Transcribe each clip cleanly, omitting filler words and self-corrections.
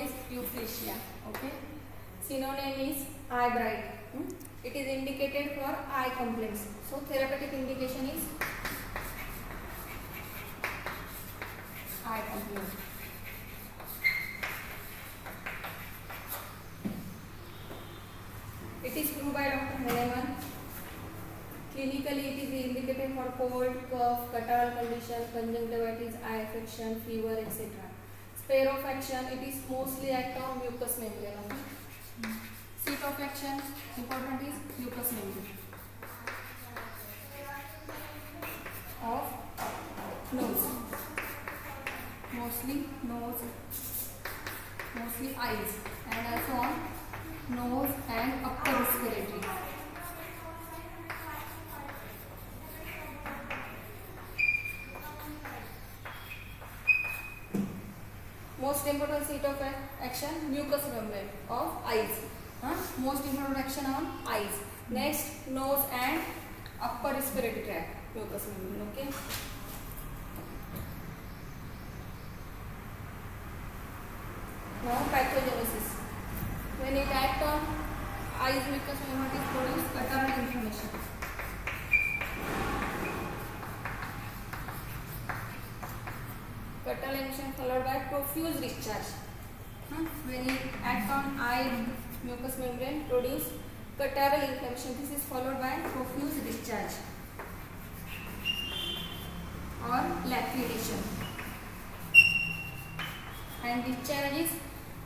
is euphrasia. Okay. Synonym is eye bright. It is indicated for eye complaints. So therapeutic indication is eye complaint. It is proved by Dr. Hahnemann. Clinically, it is indicated for cold, cough, catarrhal condition, conjunctivitis, eye affection, fever, etc. Sphere of action, it is mostly act on mucous membrane. Okay? Seat of action, important is mucous membrane of nose, mostly nose, mostly eyes, and also on nose and upper respiratory. Most important seat of action, mucous membrane of eyes. Most important action on eyes. Next, nose and upper respiratory tract, mucous membrane. Okay. Now pathogenesis. When it acts on eyes, mucous membrane is produced catarrhal inflammation. Catarrhal inflammation followed by profuse discharge. When it acts on eye mucous membrane, produce catarrhal inflammation. This is followed by profuse discharge or lacrimation. And discharge is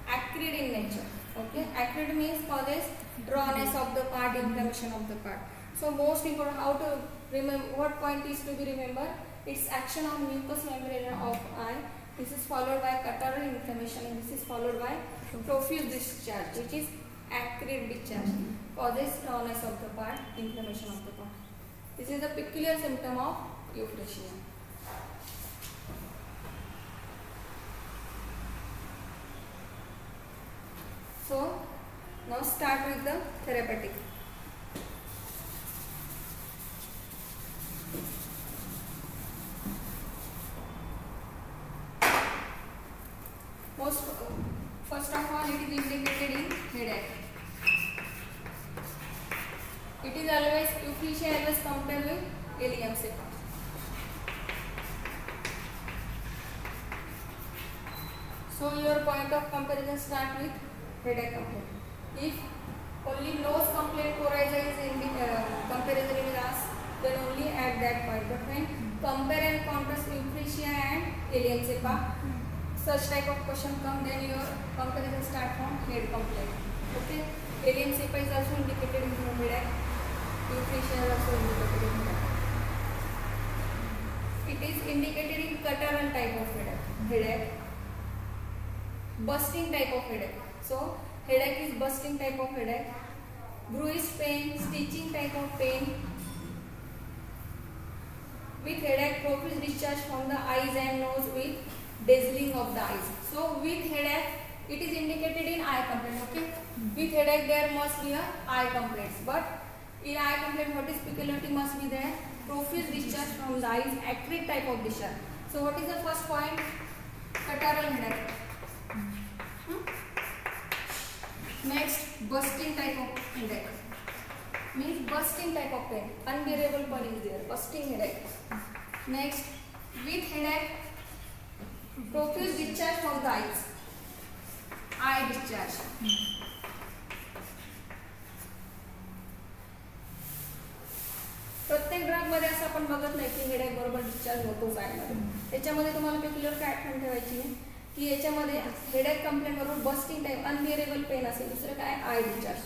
acrid in nature. Okay, acrid means causes drawness of the part, inflammation of the part. So most important, how to remember, what point is to be remembered? Its action on mucous membrane of eye. This is followed by catarrhal inflammation, and this is followed by profuse discharge, which is acrid discharge, causes rawness of the part, inflammation of the part. This is a peculiar symptom of euphrasia. So now start with the therapeutic. First of all, it is indicated in headache. It is always euphrasia always compared with ileum cepa. So your point of comparison start with headache complaint. If only nose complaint coryza is in comparison is asked, then only at that point. But when compare and contrast euphrasia and ileum cepa, such type of question come, then your comparison start from head complaint. Okay, ileum cepa is also indicated in the headache. Euphrasia is also indicated in headache. It is indicated in catarrhal type of headache, bursting type of headache. So headache is bursting type of headache, bruised pain, stitching type of pain. With headache, profuse discharge from the eyes and nose with dazzling of the eyes. So with headache, it is indicated in eye complaint. Okay, with headache there must be a eye complaints, but in eye complaint what is peculiarity must be there? Profuse discharge from the eyes, acrid type of discharge. So what is the first point? Catarrhal headache. Next, bursting type of headache. Means bursting type of pain. Unbearable pain is there. Bursting headache. Next, with headache, profuse discharge from the eyes. Eye discharge. प्रत्येक drug मध्ये असं आपण बघत नाही की headache बरोबर discharge होतोच आहे मध्ये. त्याच्यामध्ये तुम्हाला पेक्युलर काय आठवण ठेवायची की याच्यामध्ये हेडेक कंप्लेंट बरोबर बस्टिंग टाइप अनबिअरेबल पेन असेल. दुसरं काय आय डिस्चार्ज.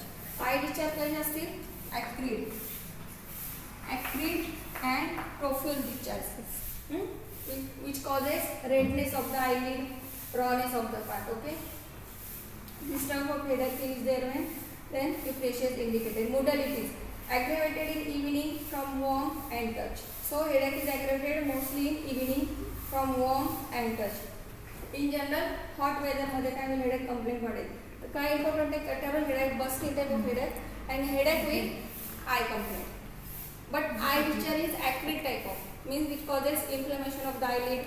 आय डिस्चार्ज कसे असतील? Acrid and profuse discharge which causes redness of the eyelid, rawness of the part. Okay, this type of headache is there when then euphrasia is indicated. Modalities: aggravated in evening from warm and touch. So headache is aggravated mostly in evening from warm and touch. In general, hot weather मध्ये काय होईल? headache complaint वाढेल. तर काय important आहे? catarrhal headache, bursting type of headache and headache with eye complaint. But eye discharge is acrid type of, means which causes inflammation of the eyelid,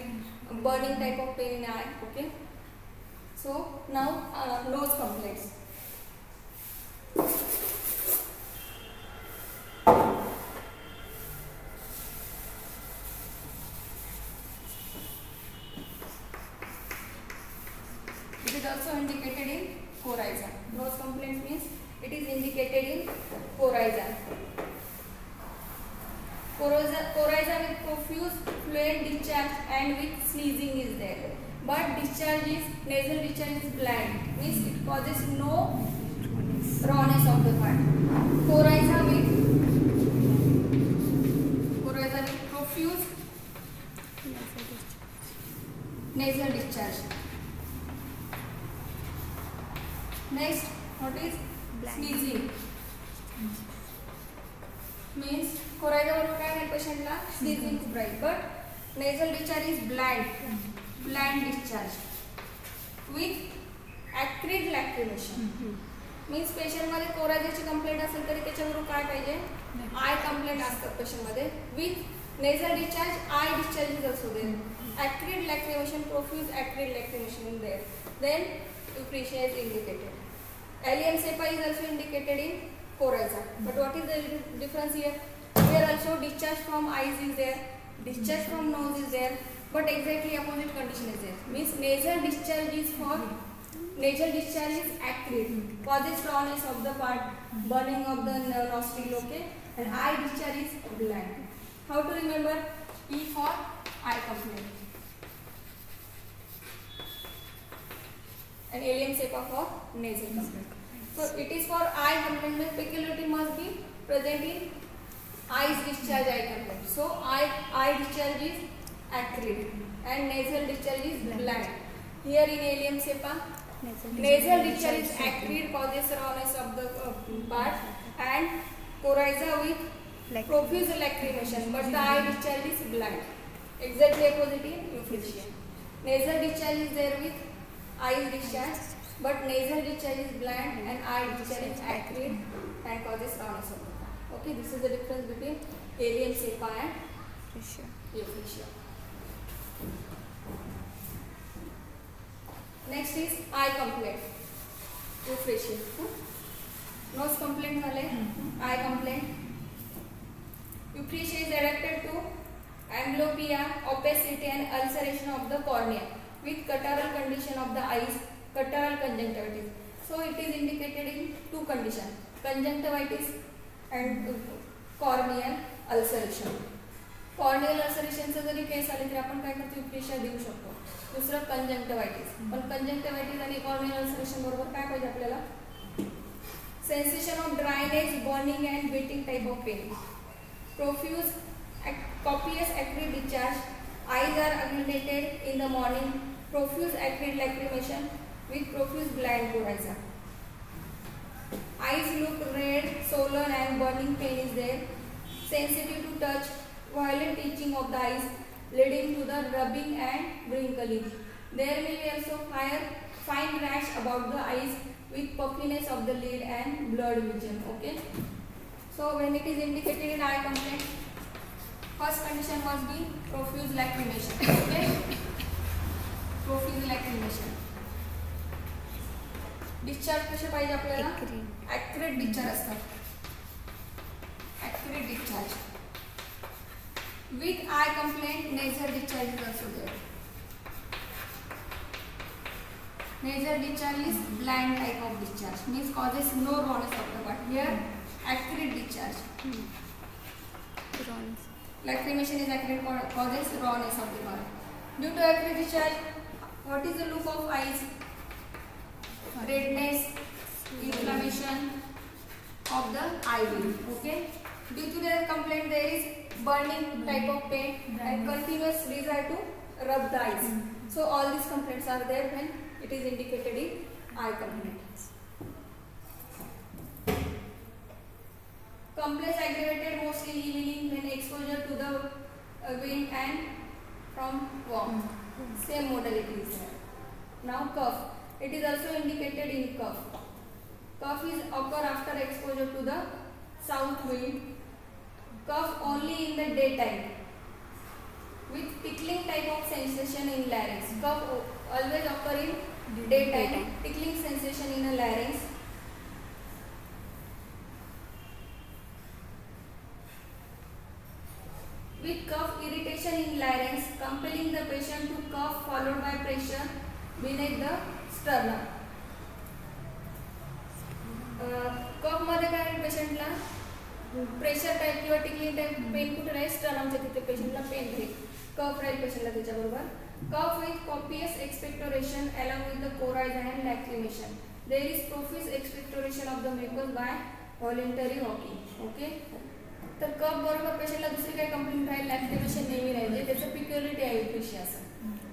burning type of pain in eye. Okay, So now nose complaints. It is also indicated in coryza. Nose complaints means it is indicated in coryza. Coryza with profuse fluid discharge and with sneezing is there. But discharge is, nasal discharge is bland, means it causes no rawness of the part. Coryza with profuse nasal discharge. Next, what is sneezing? Means coryza बरोबर काय आहे पेशंटला sneezing खूप राहील, but nasal discharge is bland discharge with acrid lacrimation. Means पेशंटमध्ये कोरायजाची complaint असेल तरी त्याच्यावरून काय पाहिजे, आय कंप्लेंट असतात पेशंटमध्ये with nasal discharge, eye discharges असू दे, acrid lacrimation, profuse acrid lacrimation in there. Then euphrasia is indicated. Allium cepa is also indicated in coryza. But what is the difference here? Here also discharge from eyes is there, discharge from nose is there, but exactly opposite condition is there. Means nasal discharge is acrid, causes rawness of the part, burning of the nostril, okay, and eye discharge is bland. How to remember? E for eye complaint and allium cepa for nasal complaint. So it is for eye complaint, peculiarity must be present in eyes discharge, eye complaint. So eye discharge is acrid and nasal discharge is bland. Here in allium cepa, nasal discharge is acrid, causes rawness of the part, and coryza with profuse lacrimation, but the eye discharge is bland. Exactly opposite in euphrasia. Nasal discharge is there with eyes discharge, but nasal discharge is bland and eye discharge is acrid and causes rawness of the part. Okay, this is the difference between allium cepa and euphrasia. Next is eye complaint. Euphrasia. Nose complaint झाले, eye complaint. Euphrasia is adapted to amblyopia, opacity and ulceration of the cornea with catarrhal condition of the eyes, catarrhal conjunctivitis. So it is indicated in two conditions, conjunctivitis and corneal ulceration. Corneal ulceration चा जरी case आले तरी आपण काय करतो, euphrasia देऊ शकतो. दुसरं कंजंक्टिव्हायटिस, पण कंजंक्टिव्हायटिस आणि कॉर्नियल अल्सरेशन बरोबर काय पाहिजे आपल्याला, sensation of dryness, burning and beating type of pain, profuse copious acrid discharge, eyes are agglutinated in the morning, profuse acrid lacrimation with profuse bland coryza. Eyes look red, swollen and burning pain is there, sensitive to touch, violent itching of the eyes leading to the rubbing and wrinkling. There may be also fine rash about the eyes with puffiness of the lid and blurred vision. Okay. So when it is indicated in eye complaint, first condition must be profuse lacrimation. Okay. Profuse lacrimation. Discharge कसे पाहिजे आपल्याला, acrid discharge असतात, acrid discharge. With eye complaint, nasal discharge is also there. Nasal discharge is bland type of discharge, means causes no rawness of the part. Here, acrid discharge. Lacrimation is acrid, causes rawness of the part. Due to acrid discharge, what is the look of eyes? Redness, inflammation of the eyelid. Okay. Due to their complaint, there is burning type of pain and continuous desire to rub the eyes. So all these complaints are there when it is indicated in eye complaint. Complaints aggravated mostly healing when exposure to the wind and from warmth. Same modality is there. Now cough. It is also indicated in cough. Cough is occur after exposure to the south wind. Cough only in the daytime with tickling type of sensation in larynx. Cough always occur in Daytime. Tickling sensation in a larynx. With cough irritation in larynx, compelling the patient to cough followed by pressure beneath the sternum. कफ मध्ये काय आहे पेशंटला pressure type किंवा tickling type pen कुठे राहील स्टर्नमच्या तिथे पेशंटला pen राहील कफ राहील पेशंटला त्याच्याबरोबर cough with copious expectoration along with the coryza and lacrimation there is profuse expectoration of the mucus by voluntary hawking okay तर कफ बरोबर पेशंटला दुसरी काय कंप्लेंट राहील लॅक्रिमेशन नेहमी राहील त्याचं पिक्युलिटी आहे युट्रिशियस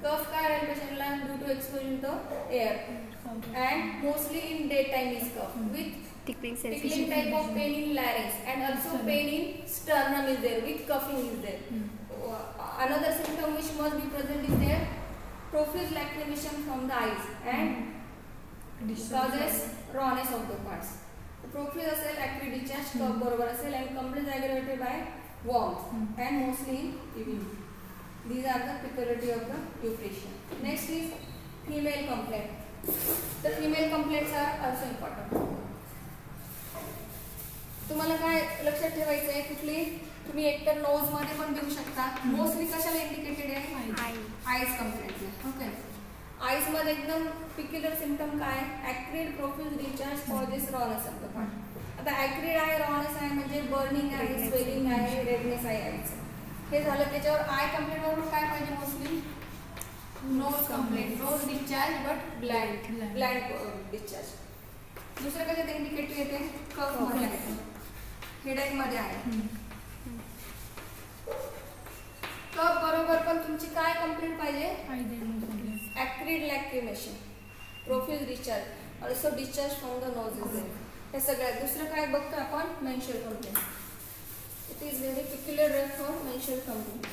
कफ काय राहील पेशंटला due to exposure the air and mostly in daytime is cough with tickling type of pain in larynx and also pain in sternum is there with coughing is there. Another symptom which must be present is there profuse lacrimation from the eyes and causes rawness of the parts. Profuse असेल acrid discharge cough बरोबर असेल and complaints aggravated by warmth and mostly in evening. These are the peculiarity of the nutrition. Next is female complaint. तर female complaints are also important तुम्हाला काय लक्षात ठेवायचं आहे कुठली तुम्ही एकतर नोज मध्ये पण देऊ शकता मोस्टली कशाला इंडिकेटेड आहे आईज कंप्लेंट ओके आईज मध्ये एकदम पिक्युलर सिम्पटम काय acrid profuse discharge causes rawness of the part आता ॲक्रिड आहे रॉनेस आहे म्हणजे बर्निंग आहे स्वेलिंग आहे रेडनेस आहे आईचं हे झालं त्याच्यावर आय कंप्लेंट बरोबर काय पाहिजे mostly nose complaint nose discharge but bland discharge दुसरं कशात इंडिकेटिव्ह येते कफ मध्ये आहे हेडेक मध्ये आहे कफ बरोबर पण तुमची काय कंप्लेंट पाहिजे acrid lacrimation profuse discharge also discharge from the nose हे सगळ्यात दुसरं काय बघतो आपण menstrual complaint it is very peculiar drug for menstrual complaint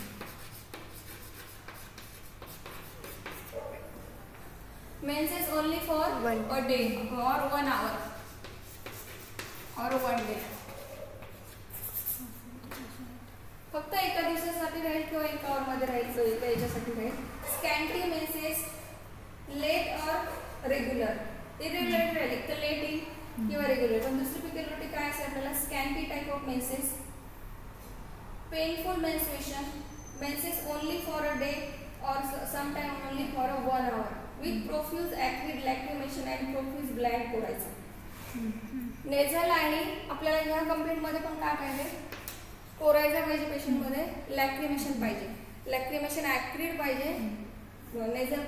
menses only for a day or 1 hour or 1 day फक्त एका दिवसासाठी राहील किंवा एका आवर मध्ये राहील एका याच्यासाठी राहील स्कॅन्टी मेन्सेस लेट और रेग्युलर इरेग्युलर राहील एक तर लेट इन किंवा रेग्युलर पण दुसरी पिक्युलरिटी काय असेल आपल्याला स्कॅन्टी type of menses painful menstruation menses only for a day or sometime only for a 1 hour with profuse acrid lacrimation and profuse bland coryza nasal आणि आपल्याला ह्या कंप्लेंट मध्ये पण काय पाहिजे कोरायझा पाहिजे पेशंट मध्ये लॅक्रिमेशन पाहिजे लॅक्रिमेशन ॲक्रिड पाहिजे नेझल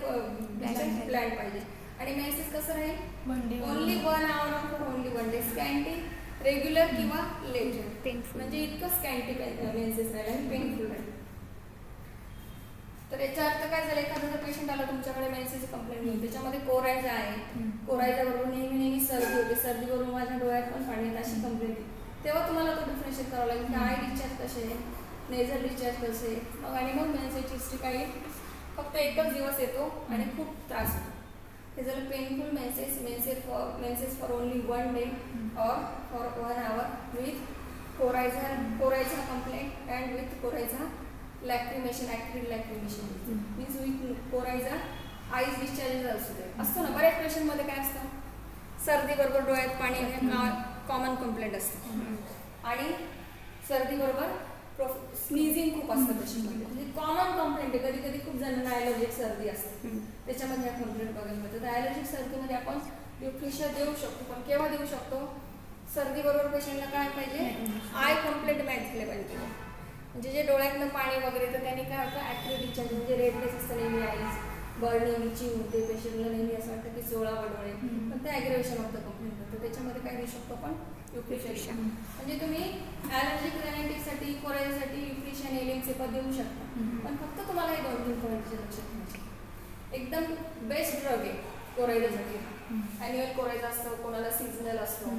ब्लँड पाहिजे आणि मेन्सेस कसं राहील only 1 hour for only 1 day scanty regular किंवा लेट म्हणजे इतकं स्कॅन्टी मेन्सेस राहील आणि पेनफुल राहील तर याचा अर्थ काय झालं एखादा जर पेशंट आला तुमच्याकडे मेन्सेसची कंप्लेंट घेऊन त्याच्यामध्ये कोरायझा आहे कोरायझा बरोबर नेहमी सर्दी होते सर्दीवरून माझ्या डोळ्यात पण पाणी येत अशी कंप्लेंट तेव्हा तुम्हाला तो डिफरेन्शिएट करावा लागेल की आय डिस्चार्ज कसे आहे नेझल डिस्चार्ज कसे मग आणि मग मेन्सेसची हिस्ट्री काही फक्त एकच दिवस येतो आणि खूप त्रास होतो हे झालं painful menses for only 1 day और for 1 hour with coryza complaint and with coryza lacrimation acrid lacrimation means with coryza eyes discharges असतो ना बऱ्याच पेशंटमध्ये काय असतं सर्दी बरोबर डोळ्यात पाणी कॉमन कंप्लेंट असतं आणि सर्दी बरोबर स्नीझिंग खूप असतं पेशंटमध्ये म्हणजे कॉमन कंप्लेंट आहे कधी कधी खूप जणांना ॲलर्जिक सर्दी असते त्याच्यामध्ये ह्या कंप्लेंट बघायला मिळतं तर ॲलर्जिक सर्दीमध्ये आपण युफ्रेशिया देऊ शकतो पण केव्हा देऊ शकतो सर्दी बरोबर पेशंटला काय पाहिजे आय कंप्लेंट मॅच केले पाहिजे म्हणजे जे डोळ्यातनं पाणी वगैरे तर त्यांनी काय होतं ॲक्रिड डिस्चार्ज म्हणजे रेडनेस असतं नेहमी आईज बर्निंग इचिंग होते पेशंटला नेहमी असं वाटतं की चोळावा डोळे पण ते ॲग्रेवेशन ऑफ द कंप्लेंट होतं त्याच्यामध्ये काय देऊ शकतो आपण युफ्रेशिया म्हणजे तुम्ही ॲलर्जिक रायनायटिससाठी कोरायझासाठी युफ्रेशिया एलियमचे पण देऊ शकता पण फक्त तुम्हाला हे 2-3 पॉईंटचे लक्षात ठेवायचे एकदम बेस्ट ड्रग आहे कोरायझासाठी ॲन्युअल कोरायझा असतं कोणाला सीझनल असतो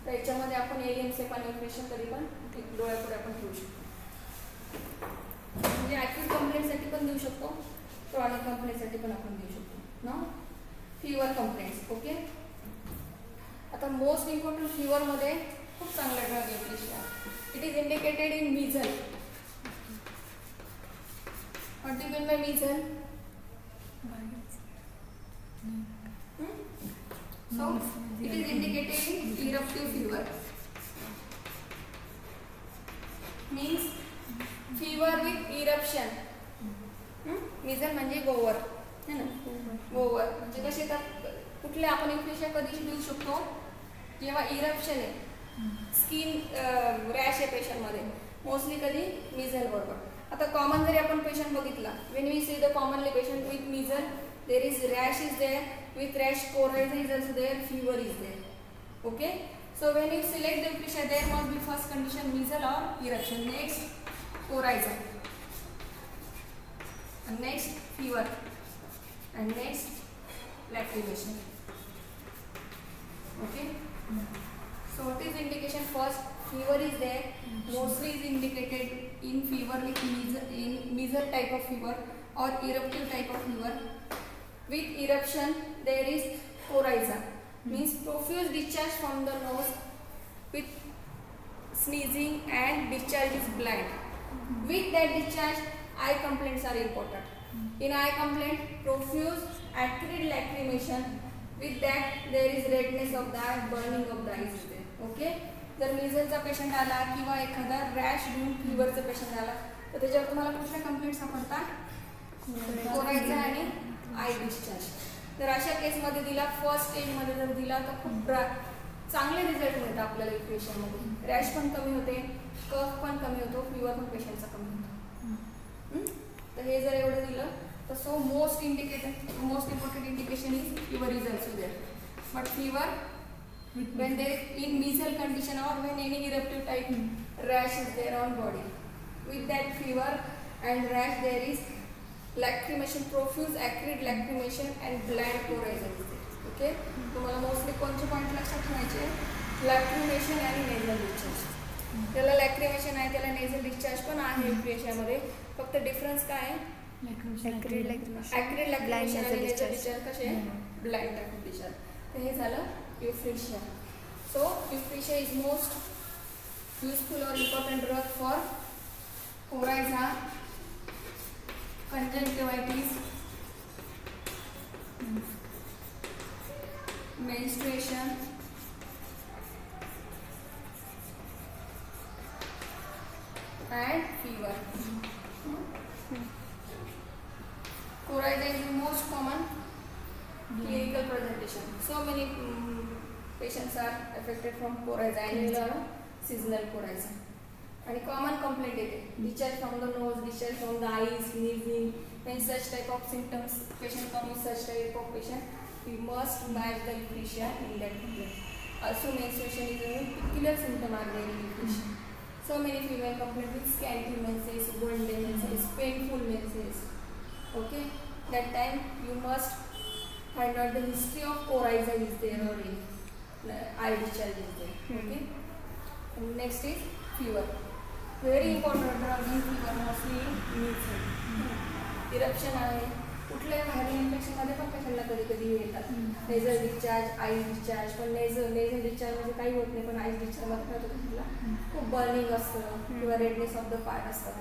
तर याच्यामध्ये आपण एलियमचे पण युफ्रेशिया तरी पण डोळ्यापुढे आपण ठेवू शकतो म्हणजे ॲक्यूट कंप्लेंटसाठी पण देऊ शकतो क्रॉनिक कंप्लेंटसाठी पण आपण देऊ शकतो ना फीवर कंप्लेंट्स ओके आता मोस्ट इम्पॉर्टंट फीवरमध्ये खूप चांगला ड्रग आहे Euphrasia it is indicated in measles what do mean by measles So it is indicated in eruptive fever. Means fever with eruption. मिझल म्हणजे गोवर है ना, गोवर म्हणजे कसे येतात, कुठले आपण इन्फ्लुएन्झा कधी देऊ शकतो जेव्हा इरप्शन आहे, स्किन रॅश आहे पेशंटमध्ये, मोस्टली कधी मिझल बरोबर. आता कॉमन जरी आपण पेशंट बघितला, when we see the commonly patient with measles, there is rash is there, with rash coryza is also there, fever is there. Okay, so when you select the inertia, there must be first condition measles or eruption, next coryza, and next fever, and next lacrimation. Okay, so what is indication? First fever is there, mostly is indicated in fever with measles type of fever or eruptive type of fever. With eruption there is coryza, means profuse discharge from the nose with sneezing and discharge is blind. With that discharge, eye complaints are important. In eye complaint, profuse acrid lacrimation. With that, there is redness of the eye, burning of the eyes. Okay. जर मिझलचा patient आला किंवा एखादा rash घेऊन फीवरचा patient आला तर त्याच्यावर तुम्हाला कुठल्या कंप्लेंट सापडतात, कोरायझा आणि आय डिस्चार्ज. तर अशा केसमध्ये दिला, फर्स्ट स्टेजमध्ये जर दिला तर खूप चांगले रिझल्ट मिळतात आपल्याला इक्वेशनमध्ये. रॅश पण कमी होते, कफ पण कमी होतो, फीवर पण पेशंटचा कमी होतो. तर हे जर एवढं दिलं तर so most important indication is fever is also there. But fever when there is in measles condition or when any eruptive type rash is there on body, with that fever and rash there is lacrimation, profuse acrid lacrimation and blind coryza is there. Okay, तुम्हाला mostly कोणते point लक्षात ठेवायचे, लॅक्रिमेशन आणि nasal discharge. त्याला लॅक्रिमेशन आहे, त्याला nasal discharge पण आहे इन्फ्लुएन्झामध्ये, फक्त डिफरन्स काय आहे, ॲक्रिड लॅक्रिमेशन आणि नेझल डिस्चार्ज कसे ब्लाइंड टाइप ऑफ डिस्चार्ज. तर हे झालं euphrasia. So euphrasia is most useful or important drug for coryza, conjunctivitis, menstruation, and fever. Coryza is the most common clinical presentation. So many patients are affected from coryza, annular or seasonal coryza. And common complaint is discharge from the nose, discharge from the eyes, sneezing. When such type of symptoms patient come with such type of patient, we must match the euphrasia in that complaint. Also menstruation is a peculiar symptom are there in euphrasia. So many female complain with scanty menses, one-day menses, painful menses. Okay, that time you must find out the history of coryza is there or in eye discharge is there. Okay, and next is fever. Very important drug in fever, mostly measles. Eruption आहे, कुठल्याही viral इन्फेक्शनमध्ये पण पेशंटला कधी कधी येतात nasal discharge, eye discharge. पण nasal discharge म्हणजे काही होत नाही, पण आय डिस्चार्जमध्ये काय होतं पेशंटला खूप बर्निंग असतं किंवा रेडनेस ऑफ द पार्ट असतं,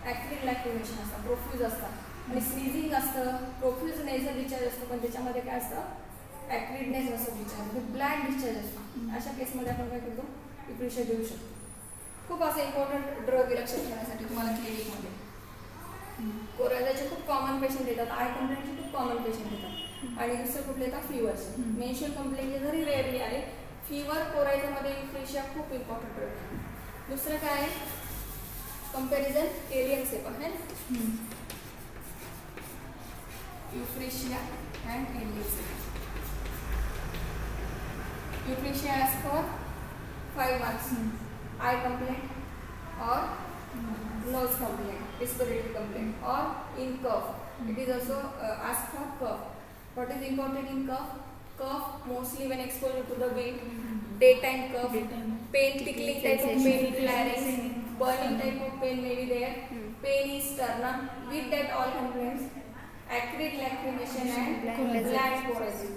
ॲक्रिड लॅक्रिमेशन असतं, प्रोफ्यूज असतात आणि स्नीझिंग असतं. प्रोफ्यूज नेझल डिस्चार्ज असतं पण त्याच्यामध्ये काय असतं, ॲक्रिडनेस असतो डिस्चार्ज, ब्लॅक डिस्चार्ज असतो. अशा केसमध्ये आपण काय करतो, इक्वेशन देऊ शकतो. खूप असं इम्पॉर्टंट ड्रग लक्षात ठेवण्यासाठी तुम्हाला क्लिनिकमध्ये. कोरायझाचे खूप कॉमन पेशंट येतात, आय कंप्लेंटचे खूप कॉमन पेशंट येतात, आणि दुसरं कुठले येतात, फीवरचे. मेन्स्ट्रुअल कंप्लेंटचे जरी रेअरली आले, फीवर कोरायझामध्ये इन्फ्लुएन्झा खूप इम्पॉर्टंट ड्रग. दुसरं काय आहे, कंपॅरिझन एलियन सेपा है euphrasia and allium cepa. Euphrasia asks for 5 marks. Eye complaint or nose complaint, respiratory complaint, or in cough. It is also asked for cough. What is important in cough? Cough mostly when exposure to the wind, daytime cough, pain, tickling type of pain in larynx, burning type of pain may be there, pain in sternum. With that all complaints, acrid lacrimation and blank coryza.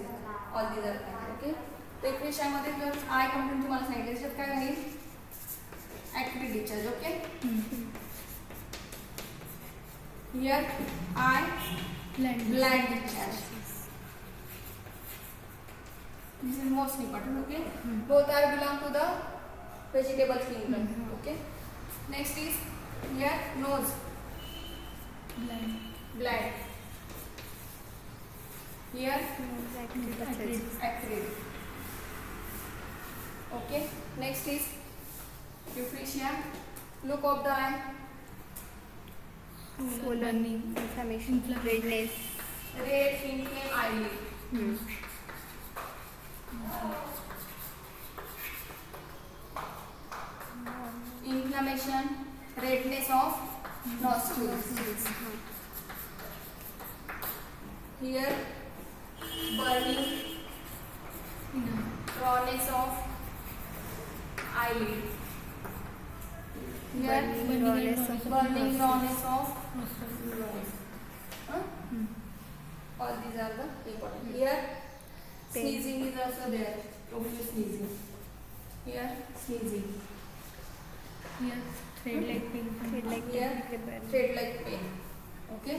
All these are okay. तर पेशामध्ये जर आय complaint तुम्हाला सांगितलं त्याच्यात काय होईल, acrid discharge. Okay, here eye black discharge. This is most important. Okay. Both are belong to the vegetable kingdom. Okay. Next is here nose. Blood. Here acrid. Okay. Next is euphrasia. Look of the eye. Swollen, inflammation, redness. Red inflamed eyelid. Inflammation, redness of nostrils. Here burning, rawness of eyelid. Here burning rawness of nose. All these are the important. Here sneezing is also there. Obvious sneezing. Here sneezing. Here thread-like pain. Here thread-like pain. Okay.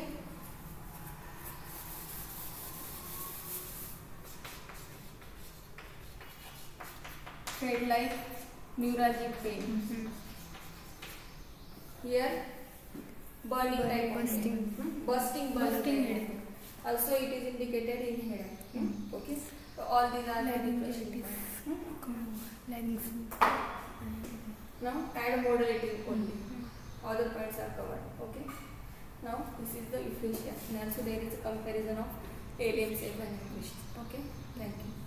Thread-like neuralgic pain. Here burning type of pain. Bursting head. Also it is indicated in head. Okay. So all these are the depression. Now add moderating only. Other points are covered. Okay. Now this is the euphrasia. And also there is a comparison of alien safe and euphrasia. Okay. Thank you.